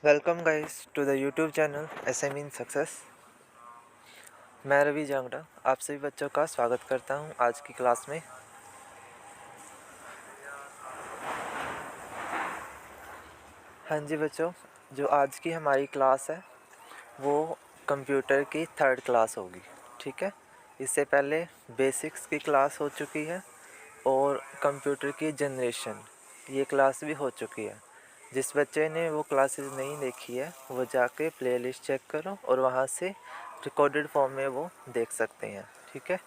Welcome guys to the YouTube channel SM in success. मैं रवि जांगड़ा आप सभी बच्चों का स्वागत करता हूं आज की क्लास में। हाँ जी बच्चों, जो आज की हमारी क्लास है वो कंप्यूटर की थर्ड क्लास होगी। ठीक है, इससे पहले बेसिक्स की क्लास हो चुकी है और कंप्यूटर की जनरेशन ये क्लास भी हो चुकी है। जिस बच्चे ने वो क्लासेस नहीं देखी है वो जाके प्लेलिस्ट चेक करो और वहाँ से रिकॉर्डेड फॉर्म में वो देख सकते हैं। ठीक है,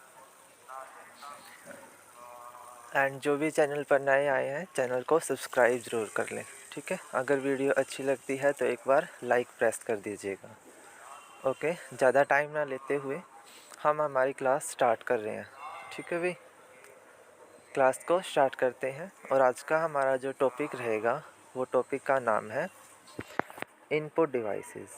एंड जो भी चैनल पर नए आए हैं चैनल को सब्सक्राइब ज़रूर कर लें। ठीक है, अगर वीडियो अच्छी लगती है तो एक बार लाइक प्रेस कर दीजिएगा। ओके, ज़्यादा टाइम ना लेते हुए हम हमारी क्लास स्टार्ट कर रहे हैं। ठीक है भाई, क्लास को स्टार्ट करते हैं और आज का हमारा जो टॉपिक रहेगा वो टॉपिक का नाम है इनपुट डिवाइसेस।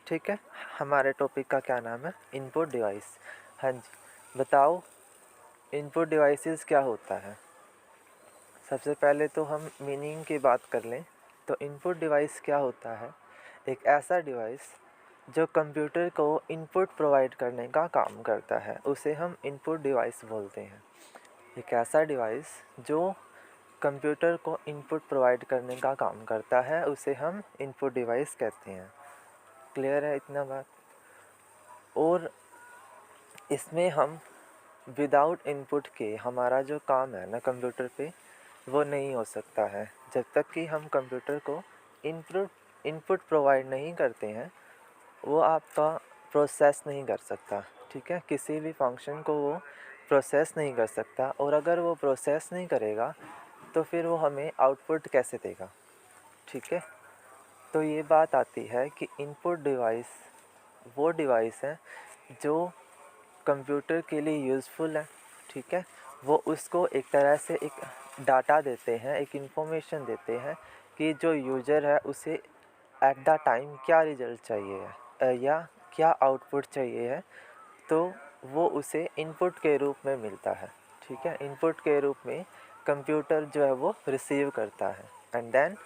ठीक है, हमारे टॉपिक का क्या नाम है? Input device. हाँ जी, बताओ इनपुट डिवाइसेस क्या होता है। सबसे पहले तो हम मीनिंग की बात कर लें तो इनपुट डिवाइस क्या होता है? एक ऐसा डिवाइस जो कंप्यूटर को इनपुट प्रोवाइड करने का काम करता है उसे हम इनपुट डिवाइस बोलते हैं। एक ऐसा डिवाइस जो कंप्यूटर को इनपुट प्रोवाइड करने का काम करता है उसे हम इनपुट डिवाइस कहते हैं। क्लियर है इतना बात? और इसमें हम विदाउट इनपुट के हमारा जो काम है ना कंप्यूटर पे वो नहीं हो सकता है। जब तक कि हम कंप्यूटर को इनपुट प्रोवाइड नहीं करते हैं वो आपका प्रोसेस नहीं कर सकता। ठीक है, किसी भी फंक्शन को वो प्रोसेस नहीं कर सकता और अगर वो प्रोसेस नहीं करेगा तो फिर वो हमें आउटपुट कैसे देगा। ठीक है, तो ये बात आती है कि इनपुट डिवाइस वो डिवाइस है जो कंप्यूटर के लिए यूज़फुल है। ठीक है, वो उसको एक तरह से एक डाटा देते हैं, एक इन्फॉर्मेशन देते हैं कि जो यूज़र है उसे एट द टाइम क्या रिज़ल्ट चाहिए है या क्या आउटपुट चाहिए है, तो वो उसे इनपुट के रूप में मिलता है। ठीक है, इनपुट के रूप में कंप्यूटर जो है वो रिसीव करता है एंड देन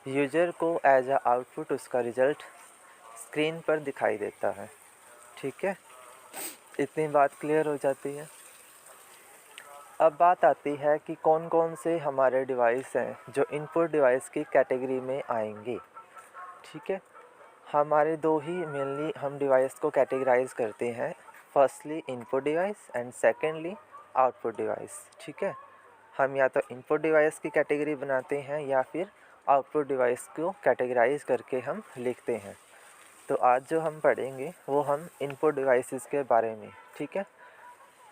यूज़र को एज अ आउटपुट उसका रिज़ल्ट स्क्रीन पर दिखाई देता है। ठीक है, इतनी बात क्लियर हो जाती है। अब बात आती है कि कौन कौन से हमारे डिवाइस हैं जो इनपुट डिवाइस की कैटेगरी में आएंगे। ठीक है, हमारे दो ही मेनली हम डिवाइस को कैटेगराइज करते हैं, firstly input device and secondly output device. ठीक है, हम या तो इनपुट डिवाइस की कैटेगरी बनाते हैं या फिर आउटपुट डिवाइस को कैटेगराइज करके हम लिखते हैं। तो आज जो हम पढ़ेंगे वो हम इनपुट डिवाइसेस के बारे में। ठीक है,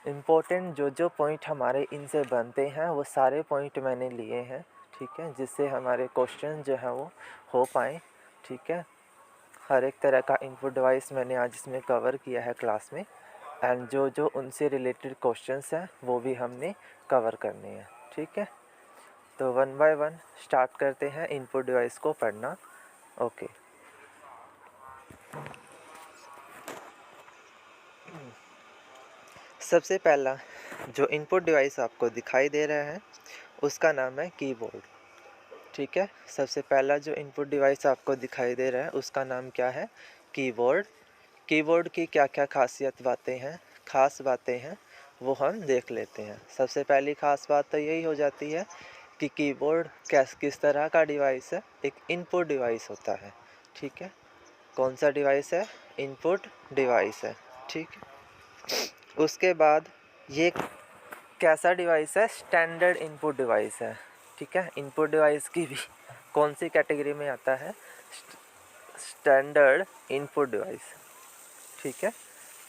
इम्पोर्टेंट जो जो पॉइंट हमारे इनसे बनते हैं वो सारे पॉइंट मैंने लिए हैं। ठीक है, जिससे हमारे क्वेश्चन जो है वो हो पाए। ठीक है, हर एक तरह का इनपुट डिवाइस मैंने आज इसमें कवर किया है क्लास में एंड जो जो उनसे रिलेटेड क्वेश्चंस हैं वो भी हमने कवर करने हैं। ठीक है, तो वन बाय वन स्टार्ट करते हैं इनपुट डिवाइस को पढ़ना। ओके, सबसे पहला जो इनपुट डिवाइस आपको दिखाई दे रहा है उसका नाम है कीबोर्ड। ठीक है, सबसे पहला जो इनपुट डिवाइस आपको दिखाई दे रहा है उसका नाम क्या है? कीबोर्ड। कीबोर्ड की क्या क्या खास बातें हैं वो हम देख लेते हैं। सबसे पहली खास बात तो यही हो जाती है कि कीबोर्ड किस तरह का डिवाइस है? एक इनपुट डिवाइस होता है। ठीक है, कौन सा डिवाइस है? इनपुट डिवाइस है। ठीक है, उसके बाद ये कैसा डिवाइस है? स्टैंडर्ड इनपुट डिवाइस है। ठीक है, इनपुट डिवाइस की भी कौन सी कैटेगरी में आता है? Standard input device. ठीक है,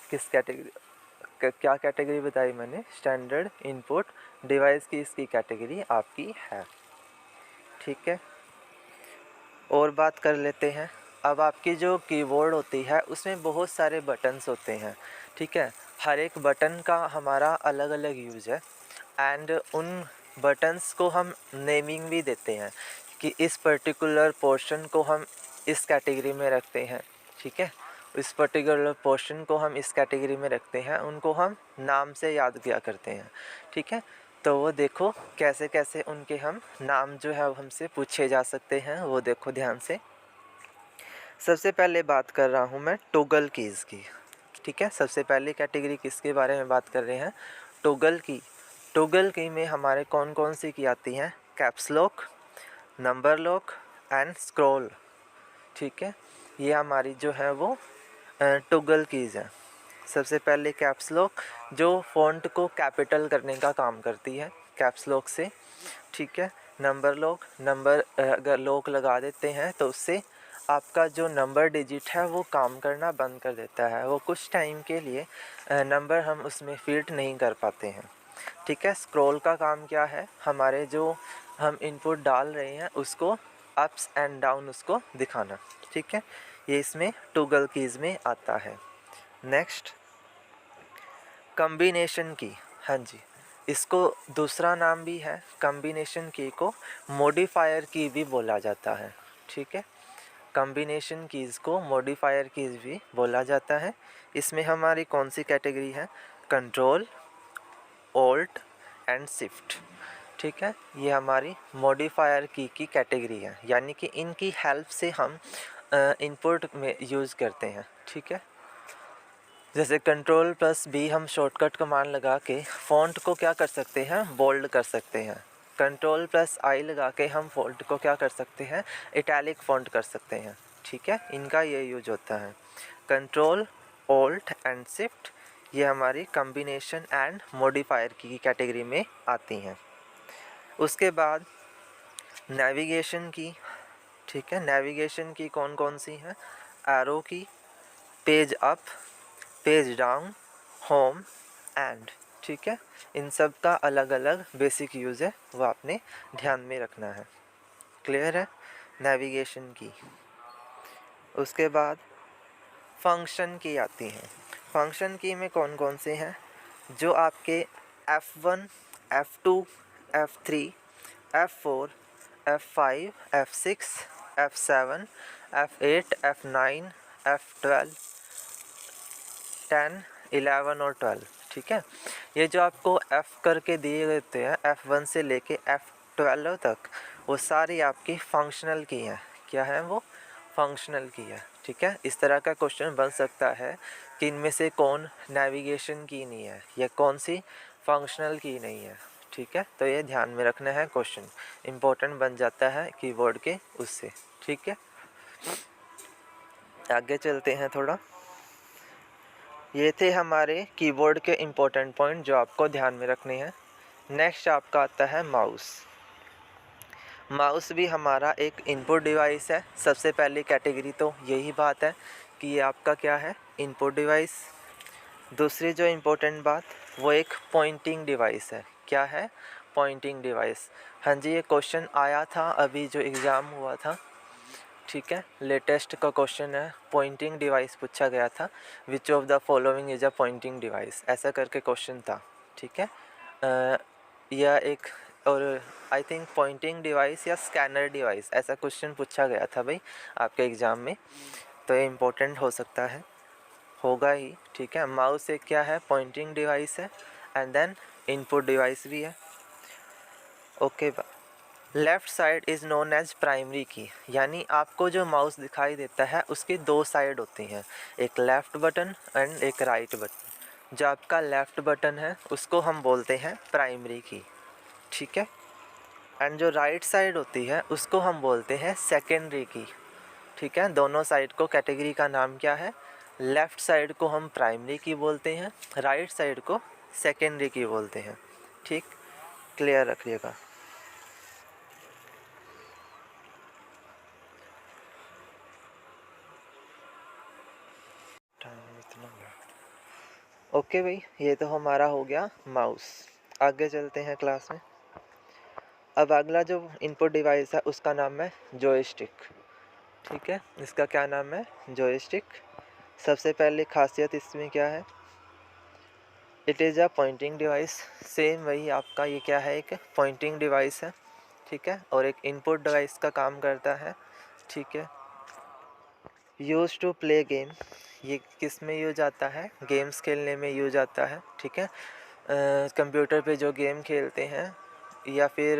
किस कैटेगरी क्या कैटेगरी बताई मैंने? स्टैंडर्ड इनपुट डिवाइस की इसकी कैटेगरी आपकी है। ठीक है, और बात कर लेते हैं। अब आपकी जो कीबोर्ड होती है उसमें बहुत सारे बटन्स होते हैं। ठीक है, हर एक बटन का हमारा अलग अलग यूज़ है एंड उन बटन्स को हम नेमिंग भी देते हैं कि इस पर्टिकुलर पोर्शन को हम इस कैटेगरी में रखते हैं। ठीक है, इस पर्टिकुलर पोर्शन को हम इस कैटेगरी में रखते हैं, उनको हम नाम से याद किया करते हैं। ठीक है, तो वो देखो कैसे कैसे उनके हम नाम जो है हमसे पूछे जा सकते हैं, वो देखो ध्यान से। सबसे पहले बात कर रहा हूँ मैं टॉगल कीज़ की, ठीक है। सबसे पहली कैटेगरी किसके बारे में बात कर रहे हैं, टॉगल की। टॉगल की में हमारे कौन कौन सी की आती हैं, caps lock, number lock and scroll, ठीक है। ये हमारी जो है वो टॉगल कीज़ है। सबसे पहले कैप्स लॉक जो फ़ॉन्ट को कैपिटल करने का काम करती है कैप्स लॉक से, ठीक है। नंबर लॉक, नंबर अगर लॉक लगा देते हैं तो उससे आपका जो नंबर डिजिट है वो काम करना बंद कर देता है, वो कुछ टाइम के लिए नंबर हम उसमें फिट नहीं कर पाते हैं, ठीक है। स्क्रॉल का काम क्या है, हमारे जो हम इनपुट डाल रहे हैं उसको अप्स एंड डाउन उसको दिखाना, ठीक है। ये इसमें टॉगल कीज़ में आता है। नेक्स्ट कॉम्बिनेशन की, हाँ जी, इसको दूसरा नाम भी है कॉम्बिनेशन की को मॉडिफायर की भी बोला जाता है, ठीक है। कॉम्बिनेशन कीज़ को मॉडिफायर कीज़ भी बोला जाता है। इसमें हमारी कौन सी कैटेगरी है, कंट्रोल, ऑल्ट एंड शिफ्ट, ठीक है। ये हमारी मॉडिफायर की कैटेगरी है, यानी कि इनकी हेल्प से हम इनपुट में यूज़ करते हैं, ठीक है। जैसे कंट्रोल प्लस बी हम शॉर्टकट कमांड लगा के फ़ॉन्ट को क्या कर सकते हैं, बोल्ड कर सकते हैं। कंट्रोल प्लस आई लगा के हम फ़ॉन्ट को क्या कर सकते हैं, इटैलिक फ़ॉन्ट कर सकते हैं, ठीक है। इनका ये यूज होता है। कंट्रोल, ऑल्ट एंड शिफ्ट ये हमारी कॉम्बिनेशन एंड मॉडिफायर की कैटेगरी में आती हैं। उसके बाद नेविगेशन की, ठीक है। नेविगेशन की कौन कौन सी हैं, एरो की, page up, page down, home and, ठीक है। इन सब का अलग अलग बेसिक यूज़ है, वो आपने ध्यान में रखना है। क्लियर है नेविगेशन की। उसके बाद फंक्शन की आती हैं। फंक्शन की में कौन कौन से हैं, जो आपके F1, F2, F3, F4, F5, F6, F7, F8, F9, F12, 10, 11 और 12, ठीक है। ये जो आपको F करके दिए रहते हैं F1 से लेके F12 तक, वो सारी आपकी फंक्शनल की हैं। क्या है वो, फंक्शनल की है, ठीक है। इस तरह का क्वेश्चन बन सकता है कि इनमें से कौन नेविगेशन की नहीं है या कौन सी फंक्शनल की नहीं है, ठीक है। तो ये ध्यान में रखना है, क्वेश्चन इम्पोर्टेंट बन जाता है कीवर्ड के उससे, ठीक है। आगे चलते हैं थोड़ा। ये थे हमारे कीबोर्ड के इम्पोर्टेंट पॉइंट जो आपको ध्यान में रखने हैं। नेक्स्ट आपका आता है माउस। माउस भी हमारा एक इनपुट डिवाइस है। सबसे पहली कैटेगरी तो यही बात है कि ये आपका क्या है, इनपुट डिवाइस। दूसरी जो इम्पोर्टेंट बात वो एक पॉइंटिंग डिवाइस है। क्या है, पॉइंटिंग डिवाइस। हाँ जी, ये क्वेश्चन आया था अभी जो एग्ज़ाम हुआ था, ठीक है। लेटेस्ट का क्वेश्चन है, पॉइंटिंग डिवाइस पूछा गया था, which of the following is a pointing device, ऐसा करके क्वेश्चन था, ठीक है। यह एक और आई थिंक पॉइंटिंग डिवाइस या स्कैनर डिवाइस ऐसा क्वेश्चन पूछा गया था भाई आपके एग्ज़ाम में, तो ये इम्पोर्टेंट हो सकता है, होगा ही, ठीक है। माउस एक क्या है, पॉइंटिंग डिवाइस है एंड देन इनपुट डिवाइस भी है, okay. Left side is known as primary key, यानी आपको जो माउस दिखाई देता है उसकी दो साइड होती हैं, एक लेफ़्ट बटन एंड एक राइट बटन। जो आपका लेफ़्ट बटन है उसको हम बोलते हैं प्राइमरी की, ठीक है। एंड जो राइट साइड होती है उसको हम बोलते हैं सेकेंडरी की, ठीक है। दोनों साइड को कैटेगरी का नाम क्या है, लेफ़्ट साइड को हम प्राइमरी की बोलते हैं, राइट साइड को सेकेंडरी की बोलते हैं, ठीक। क्लियर रखिएगा। ओके भाई, ये तो हमारा हो गया माउस। आगे चलते हैं क्लास में। अब अगला जो इनपुट डिवाइस है उसका नाम है जॉयस्टिक, ठीक है। इसका क्या नाम है, जॉयस्टिक। सबसे पहले खासियत इसमें क्या है, it is a pointing device. Same वही आपका ये क्या है, एक पॉइंटिंग डिवाइस है, ठीक है, और एक इनपुट डिवाइस का काम करता है, ठीक है। यूज टू प्ले गेम, ये किस में यूज आता है, गेम्स खेलने में यूज आता है, ठीक है। कंप्यूटर पे जो गेम खेलते हैं या फिर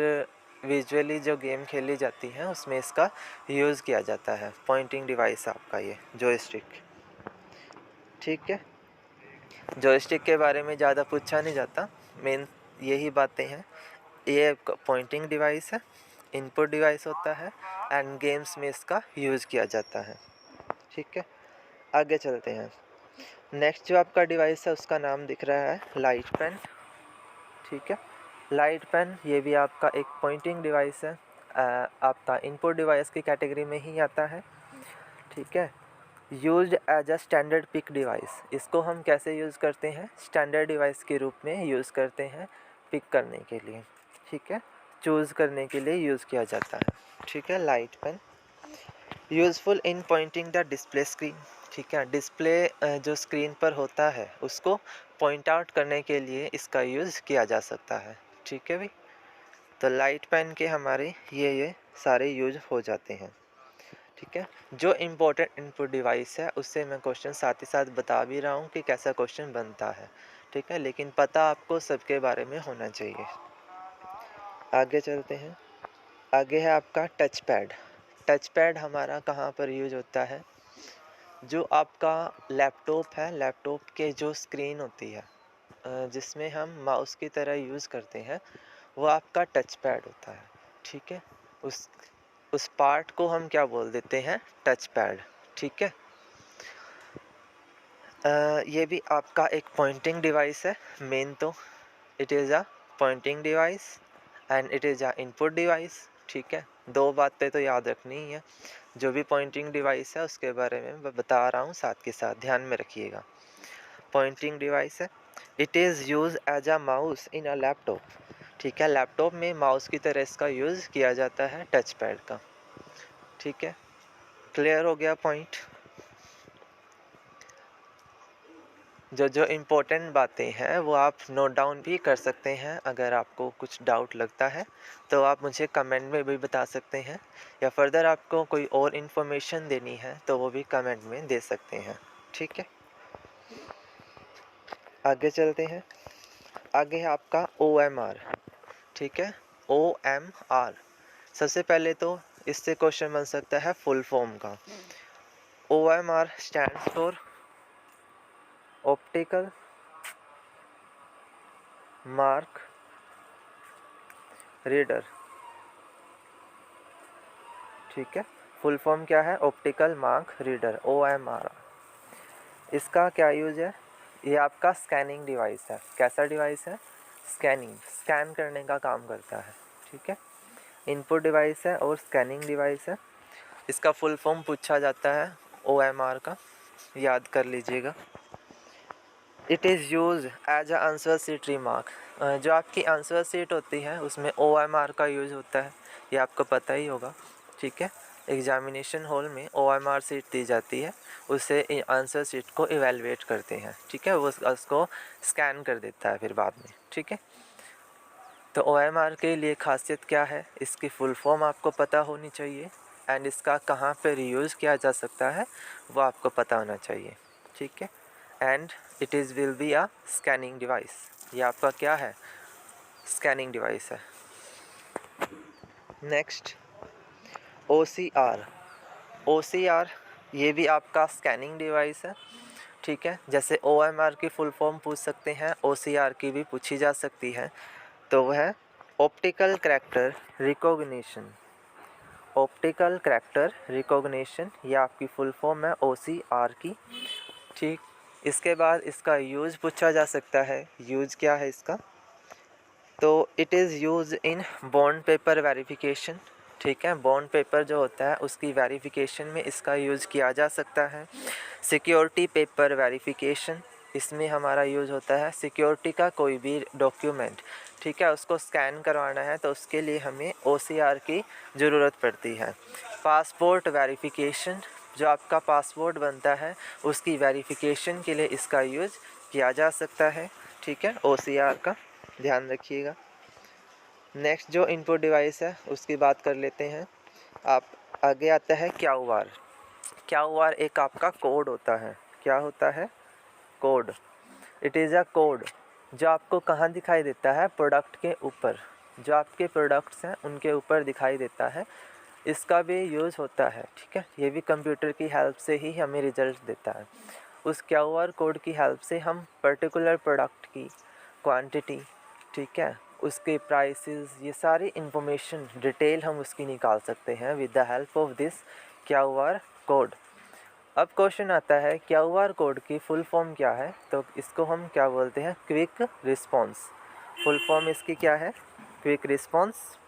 विजुअली जो गेम खेली जाती हैं उसमें इसका यूज़ किया जाता है। पॉइंटिंग डिवाइस आपका ये जॉयस्टिक, ठीक है। जॉयस्टिक के बारे में ज़्यादा पूछा नहीं जाता, मेन यही बातें हैं। ये पॉइंटिंग डिवाइस है, इनपुट डिवाइस होता है एंड गेम्स में इसका यूज़ किया जाता है, ठीक है। आगे चलते हैं। नेक्स्ट जो आपका डिवाइस है उसका नाम दिख रहा है लाइट पेन, ठीक है। लाइट पेन ये भी आपका एक पॉइंटिंग डिवाइस है, आपका इनपुट डिवाइस की कैटेगरी में ही आता है, ठीक है। Used as a standard pick device, इसको हम कैसे यूज़ करते हैं, स्टैंडर्ड डिवाइस के रूप में यूज़ करते हैं पिक करने के लिए, ठीक है, चूज़ करने के लिए यूज़ किया जाता है, ठीक है। Light pen useful in pointing the display screen, ठीक है। डिस्प्ले जो स्क्रीन पर होता है उसको पॉइंट आउट करने के लिए इसका यूज़ किया जा सकता है, ठीक है भाई। तो लाइट पेन के हमारे ये सारे यूज हो जाते हैं, ठीक है। जो इम्पोर्टेंट इनपुट डिवाइस है उससे मैं क्वेश्चन साथ ही साथ बता भी रहा हूँ कि कैसा क्वेश्चन बनता है, ठीक है, लेकिन पता आपको सबके बारे में होना चाहिए। आगे चलते हैं। आगे है आपका टच पैड। टच पैड हमारा कहाँ पर यूज होता है, जो आपका लैपटॉप है, लैपटॉप के जो स्क्रीन होती है जिसमें हम माउस की तरह यूज़ करते हैं वो आपका टच पैड होता है, ठीक है। उस पार्ट को हम क्या बोल देते हैं, टच पैड, ठीक है। ये भी आपका एक पॉइंटिंग डिवाइस है। मेन तो it is a pointing device and it is a input device, ठीक है। दो बातें तो याद रखनी ही है। जो भी पॉइंटिंग डिवाइस है उसके बारे में मैं बता रहा हूँ, साथ के साथ ध्यान में रखिएगा। पॉइंटिंग डिवाइस है, it is use as a mouse in a laptop, ठीक है। लैपटॉप में माउस की तरह इसका यूज़ किया जाता है टच पैड का, ठीक है। क्लियर हो गया पॉइंट। जो इम्पोर्टेंट बातें हैं वो आप नोट डाउन भी कर सकते हैं। अगर आपको कुछ डाउट लगता है तो आप मुझे कमेंट में भी बता सकते हैं, या फर्दर आपको कोई और इन्फॉर्मेशन देनी है तो वो भी कमेंट में दे सकते हैं, ठीक है। आगे चलते हैं। आगे है आपका OMR, ठीक है। OMR सबसे पहले तो इससे क्वेश्चन बन सकता है फुल फॉर्म का। OMR stands for optical mark reader, ठीक है। फुल फॉर्म क्या है, ऑप्टिकल मार्क रीडर, OMR। इसका क्या यूज़ है, ये आपका स्कैनिंग डिवाइस है। कैसा डिवाइस है, स्कैन करने का काम करता है, ठीक है। इनपुट डिवाइस है और स्कैनिंग डिवाइस है। इसका फुल फॉर्म पूछा जाता है OMR का, याद कर लीजिएगा। It is use as a answer sheet remark, जो आपकी आंसर सीट होती है उसमें OMR का यूज़ होता है, ये आपको पता ही होगा, ठीक है। एग्जामिनेशन हॉल में OMR सीट दी जाती है, उससे आंसर सीट को इवेलुएट करते हैं, ठीक है। वो उसको स्कैन कर देता है फिर बाद में, ठीक है। तो OMR के लिए खासियत क्या है, इसकी फुल फॉर्म आपको पता होनी चाहिए एंड इसका कहाँ पर यूज़ किया जा सकता है वो आपको पता होना चाहिए, ठीक है। And it is will be a scanning device, ये आपका क्या है, स्कैनिंग डिवाइस है। नेक्स्ट OCR ये भी आपका स्कैनिंग डिवाइस है, ठीक है। जैसे OMR की फुल फॉर्म पूछ सकते हैं, OCR की भी पूछी जा सकती है। तो वह है optical character recognition, optical character recognition, ये आपकी फुल फॉर्म है OCR की, ठीक। इसके बाद इसका यूज़ पूछा जा सकता है, यूज़ क्या है इसका, तो it is use in bond paper verification, ठीक है। बॉन्ड पेपर जो होता है उसकी वेरिफिकेशन में इसका यूज़ किया जा सकता है। सिक्योरिटी पेपर वेरिफिकेशन, इसमें हमारा यूज़ होता है सिक्योरिटी का कोई भी डॉक्यूमेंट, ठीक है, उसको स्कैन करवाना है तो उसके लिए हमें OCR की ज़रूरत पड़ती है। पासपोर्ट वेरिफिकेशन, जो आपका पासपोर्ट बनता है उसकी वेरिफिकेशन के लिए इसका यूज़ किया जा सकता है, ठीक है, OCR का ध्यान रखिएगा। नेक्स्ट जो इनपुट डिवाइस है उसकी बात कर लेते हैं। आप आगे आता है क्यूआर एक आपका कोड होता है। क्या होता है, code, it is a code, जो आपको कहाँ दिखाई देता है, प्रोडक्ट के ऊपर, जो आपके प्रोडक्ट्स हैं उनके ऊपर दिखाई देता है, इसका भी यूज़ होता है। ठीक है, ये भी कंप्यूटर की हेल्प से ही हमें रिजल्ट देता है। उस QR कोड की हेल्प से हम पर्टिकुलर प्रोडक्ट की क्वांटिटी, ठीक है, उसके प्राइसेस, ये सारी इंफॉर्मेशन डिटेल हम उसकी निकाल सकते हैं with the help of this QR code. अब क्वेश्चन आता है QR कोड की फुल फॉर्म क्या है, तो इसको हम क्या बोलते हैं, क्विक रिस्पॉन्स। फुल फॉर्म इसकी क्या है, क्विक रिस्पॉन्स।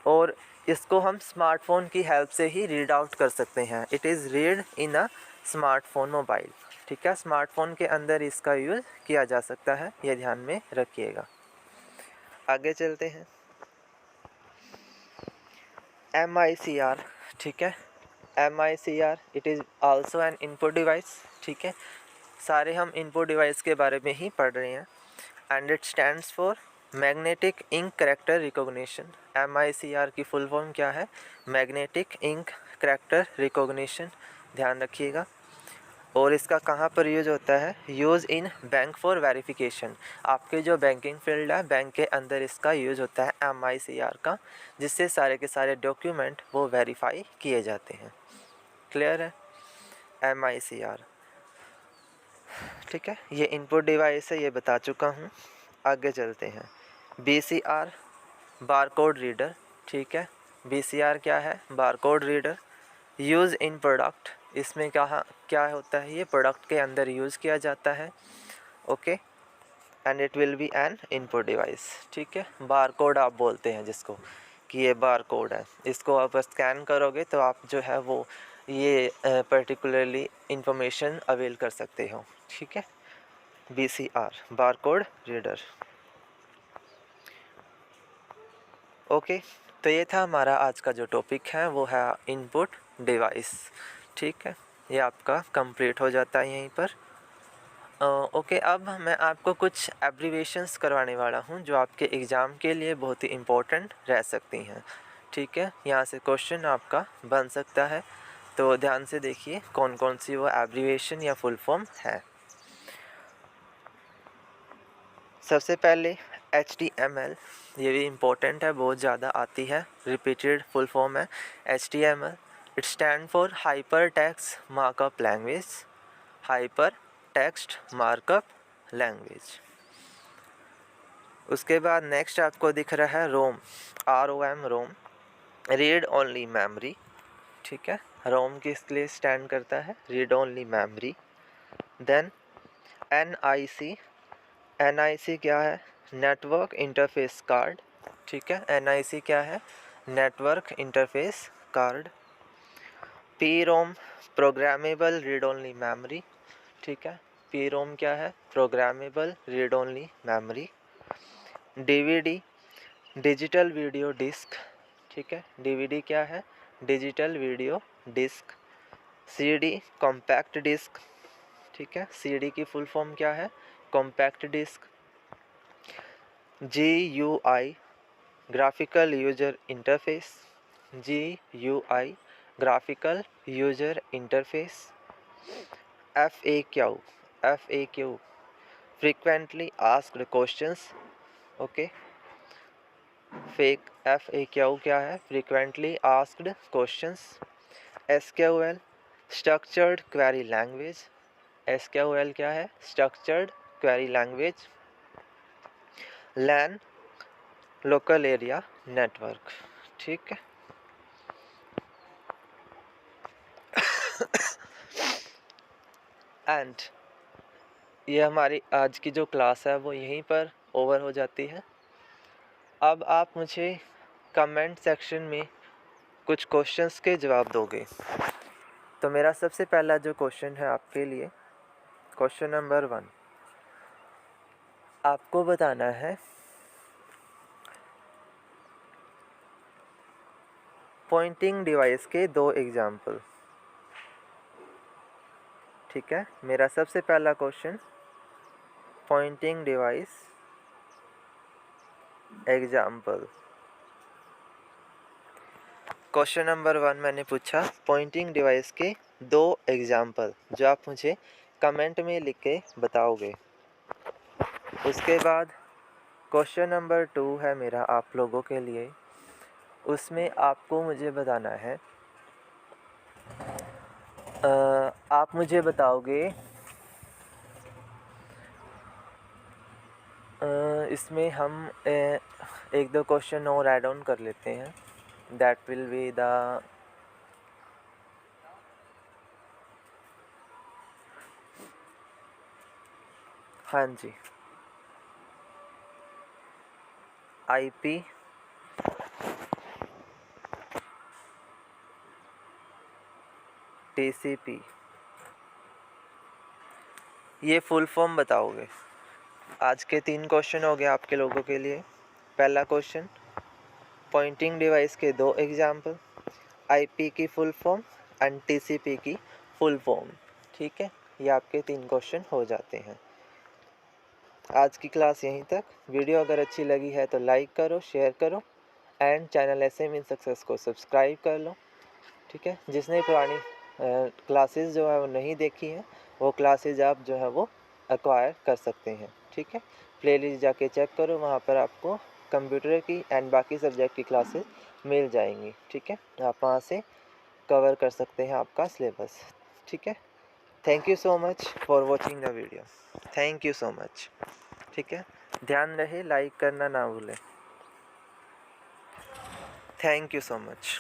और इसको हम स्मार्टफोन की हेल्प से ही रीड आउट कर सकते हैं। It is read in a smartphone mobile. ठीक है, स्मार्टफोन के अंदर इसका यूज़ किया जा सकता है, ये ध्यान में रखिएगा। आगे चलते हैं। MICR, ठीक है, MICR it is also an input device. ठीक है, सारे हम इनपुट डिवाइस के बारे में ही पढ़ रहे हैं। And it stands for magnetic ink character recognition. MICR की फुल फॉर्म क्या है, मैग्नेटिक इंक कैरेक्टर रिकॉग्निशन, ध्यान रखिएगा। और इसका कहाँ पर यूज होता है, use in bank for verification. आपके जो बैंकिंग फील्ड है, बैंक के अंदर इसका यूज होता है MICR का, जिससे सारे के सारे डॉक्यूमेंट वो वेरीफाई किए जाते हैं। क्लियर है, MICR। ठीक है, ये इनपुट डिवाइस है, ये बता चुका हूँ। आगे चलते हैं। BCR, barcode reader. ठीक है, BCR क्या है, barcode reader. Use in product, इसमें क्या होता है, ये प्रोडक्ट के अंदर यूज़ किया जाता है। Okay, and it will be N input device. ठीक है, बारकोड आप बोलते हैं जिसको, कि ये बारकोड है, इसको आप स्कैन करोगे तो आप जो है वो ये पर्टिकुलरली इंफॉर्मेशन अवेल कर सकते हो। ठीक है, BCR, बारकोड रीडर। ओके, तो ये था हमारा आज का जो टॉपिक है, वो है इनपुट डिवाइस। ठीक है, ये आपका कंप्लीट हो जाता है यहीं पर। ओके, अब मैं आपको कुछ एब्रीवेशंस करवाने वाला हूँ जो आपके एग्ज़ाम के लिए बहुत ही इम्पोर्टेंट रह सकती हैं। ठीक है, यहाँ से क्वेश्चन आपका बन सकता है, तो ध्यान से देखिए कौन कौन सी वो एब्रीवेशन या फुल फॉर्म है। सबसे पहले HTML, ये भी इम्पोर्टेंट है, बहुत ज़्यादा आती है, रिपीटेड फुल फॉर्म है HTML। It stand for hyper text markup language. Hyper text markup language. उसके बाद नेक्स्ट आपको दिख रहा है ROM, ROM, ROM, read only memory. ठीक है, रोम किस लिए स्टैंड करता है, read only memory. Then NIC, NIC क्या है, नेटवर्क इंटरफेस कार्ड। ठीक है, NIC क्या है, network interface card. PROM, programmable read only memory. ठीक है, PROM क्या है, programmable read only memory. DVD, digital video disc. ठीक है, DVD क्या है, digital video disc. CD, compact disc. ठीक है, CD की फुल फॉर्म क्या है, compact disc. GUI, graphical user interface. GUI, graphical user interface. FAQ, frequently asked questions. Okay, FAQ क्या है, frequently asked questions. SQL, structured query language. SQL क्या है, structured query language. LAN, local area network. ठीक है, and ये हमारी आज की जो क्लास है वो यहीं पर ओवर हो जाती है। अब आप मुझे कमेंट सेक्शन में कुछ क्वेश्चंस के जवाब दोगे। तो मेरा सबसे पहला जो क्वेश्चन है आपके लिए, क्वेश्चन नंबर 1, आपको बताना है पॉइंटिंग डिवाइस के 2 एग्जाम्पल। ठीक है, मेरा सबसे पहला question, pointing device example. Question number 1 मैंने पूछा पॉइंटिंग डिवाइस के 2 एग्जाम्पल, जो आप मुझे कमेंट में लिख के बताओगे। उसके बाद क्वेश्चन नंबर 2 है मेरा आप लोगों के लिए। उसमें आपको मुझे बताना है, आप मुझे बताओगे इसमें हम एक दो क्वेश्चन और ऐड ऑन कर लेते हैं। दैट विल बी द हाँ जी, IP TCP, ये फुल फॉर्म बताओगे। आज के 3 क्वेश्चन हो गए आपके लोगों के लिए। पहला क्वेश्चन, पॉइंटिंग डिवाइस के 2 एग्जाम्पल, IP की फुल फॉर्म एंड TCP की फुल फॉर्म। ठीक है, ये आपके 3 क्वेश्चन हो जाते हैं। आज की क्लास यहीं तक। वीडियो अगर अच्छी लगी है तो लाइक करो, शेयर करो and channel SM in success को सब्सक्राइब कर लो। ठीक है, जिसने पुरानी क्लासेस जो है वो नहीं देखी हैं, वो क्लासेस आप जो है वो एक्वायर कर सकते हैं। ठीक है, प्लेलिस्ट जाके चेक करो, वहाँ पर आपको कंप्यूटर की एंड बाकी सब्जेक्ट की क्लासेस मिल जाएंगी। ठीक है, आप वहाँ से कवर कर सकते हैं आपका सिलेबस। ठीक है, thank you so much for watching the video. Thank you so much. ठीक है, ध्यान रहे लाइक करना ना भूलें। Thank you so much.